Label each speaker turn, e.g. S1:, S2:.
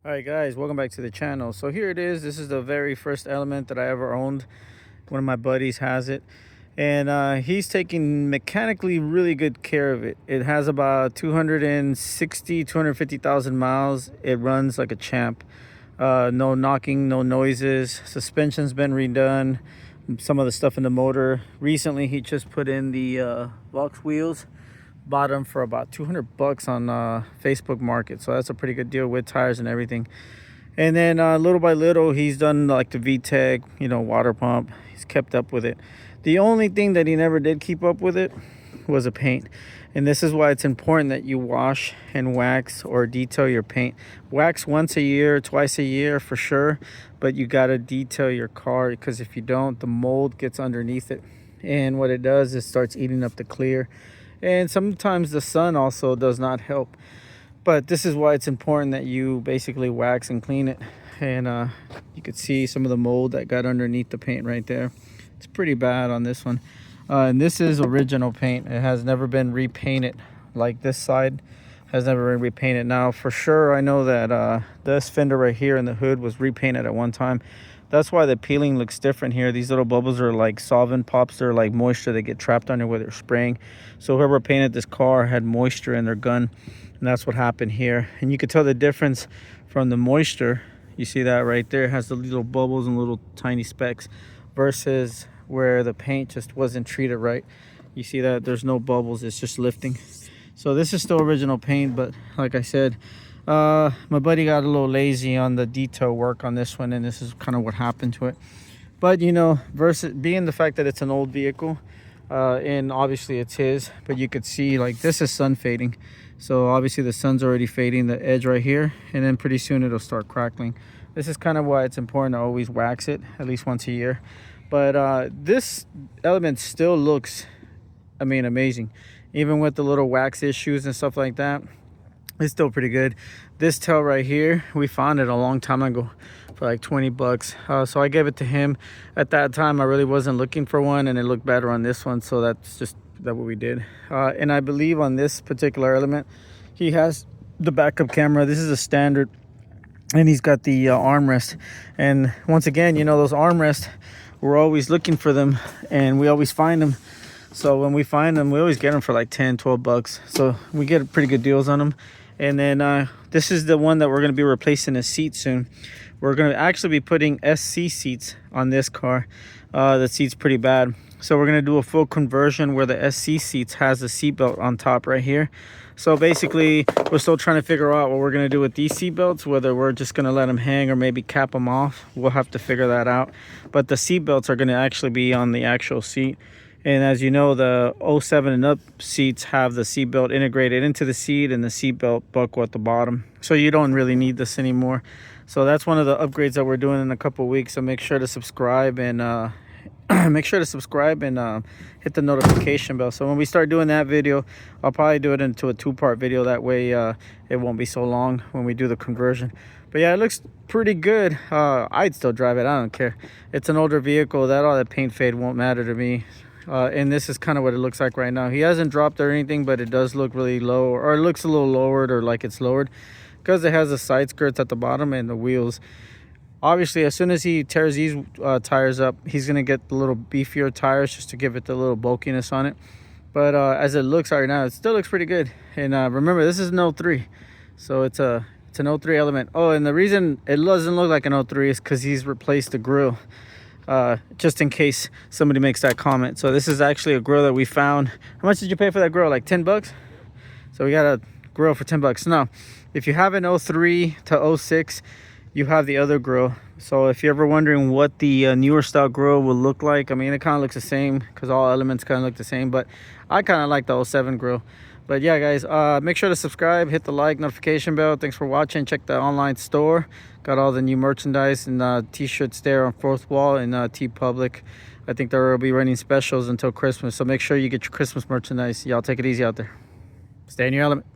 S1: All right, guys, welcome back to the channel. So here it is. This is the very first element that I ever owned. One of my buddies has it, and he's taking mechanically really good care of it. It has about 250,000 miles. It runs like a champ. No knocking, no noises. Suspension's been redone. Some of the stuff in the motor. Recently, he just put in the Vox wheels. Bought them for about 200 bucks on Facebook Market, so that's a pretty good deal with tires and everything. And then little by little, he's done like the VTEC, water pump. He's kept up with it. The only thing that he never did keep up with it was a paint. And this is why it's important that you wash and wax or detail your paint. Wax once a year, twice a year for sure, but you got to detail your car, because if you don't, the mold gets underneath it, and what it does is starts eating up the clear. And sometimes the sun also does not help. But this is why it's important that you basically wax and clean it. And you could see some of the mold that got underneath the paint right there. It's pretty bad on this one. And this is original paint. It has never been repainted. Like this side has never been repainted. Now, for sure, I know that this fender right here in the hood was repainted at one time. That's why the peeling looks different here. These little bubbles are like solvent pops. They're like moisture that get trapped under where they're spraying. So whoever painted this car had moisture in their gun, and that's what happened here. And you can tell the difference from the moisture. You see that right there? It has the little bubbles and little tiny specks versus where the paint just wasn't treated right. You see that there's no bubbles, it's just lifting. So this is still original paint, but like I said, my buddy got a little lazy on the detail work on this one, and this is kind of what happened to it. But versus being the fact that it's an old vehicle, and obviously it's his, but you could see like this is sun fading. So obviously the sun's already fading the edge right here, and then pretty soon it'll start crackling. This is kind of why it's important to always wax it at least once a year. But this element still looks, amazing. Even with the little wax issues and stuff like that, it's still pretty good. This tail right here, we found it a long time ago for like 20 bucks. So I gave it to him. At that time, I really wasn't looking for one, and it looked better on this one. So that's what we did. And I believe on this particular element, he has the backup camera. This is a standard, and he's got the armrest. And once again, those armrests, we're always looking for them, and we always find them. So when we find them, we always get them for like 10, 12 bucks. So we get pretty good deals on them. And then this is the one that we're going to be replacing a seat soon. We're going to actually be putting SC seats on this car. The seat's pretty bad. So we're going to do a full conversion where the SC seats has the seat belt on top right here. So basically, we're still trying to figure out what we're going to do with these seat belts, whether we're just going to let them hang or maybe cap them off. We'll have to figure that out. But the seat belts are going to actually be on the actual seat. And as you know, the 07 and up seats have the seatbelt integrated into the seat and the seatbelt buckle at the bottom. So you don't really need this anymore. So that's one of the upgrades that we're doing in a couple of weeks. So make sure to subscribe and hit the notification bell. So when we start doing that video, I'll probably do it into a two-part video. That way it won't be so long when we do the conversion. But yeah, it looks pretty good. I'd still drive it. I don't care. It's an older vehicle. All that paint fade won't matter to me. And this is kind of what it looks like right now. He hasn't dropped or anything, but it does look really low, or it looks a little lowered, or like it's lowered, because it has the side skirts at the bottom and the wheels. Obviously, as soon as he tears these tires up, he's going to get the little beefier tires just to give it the little bulkiness on it. But as it looks right now, it still looks pretty good. And remember, this is an 03. So it's an 03 element. Oh, and the reason it doesn't look like an 03 is because he's replaced the grille. Just in case somebody makes that comment. So this is actually a grill that we found. How much did you pay for that grill? Like 10 bucks? So we got a grill for 10 bucks. Now, if you have an 03 to 06, you have the other grill. So if you're ever wondering what the newer style grill will look like, it kind of looks the same because all elements kind of look the same, but I kind of like the 07 grill. But yeah, guys, make sure to subscribe, hit the like, notification bell. Thanks for watching. Check the online store. Got all the new merchandise and t-shirts there on Fourth Wall and TeePublic. I think they'll be running specials until Christmas. So make sure you get your Christmas merchandise. Y'all take it easy out there. Stay in your element.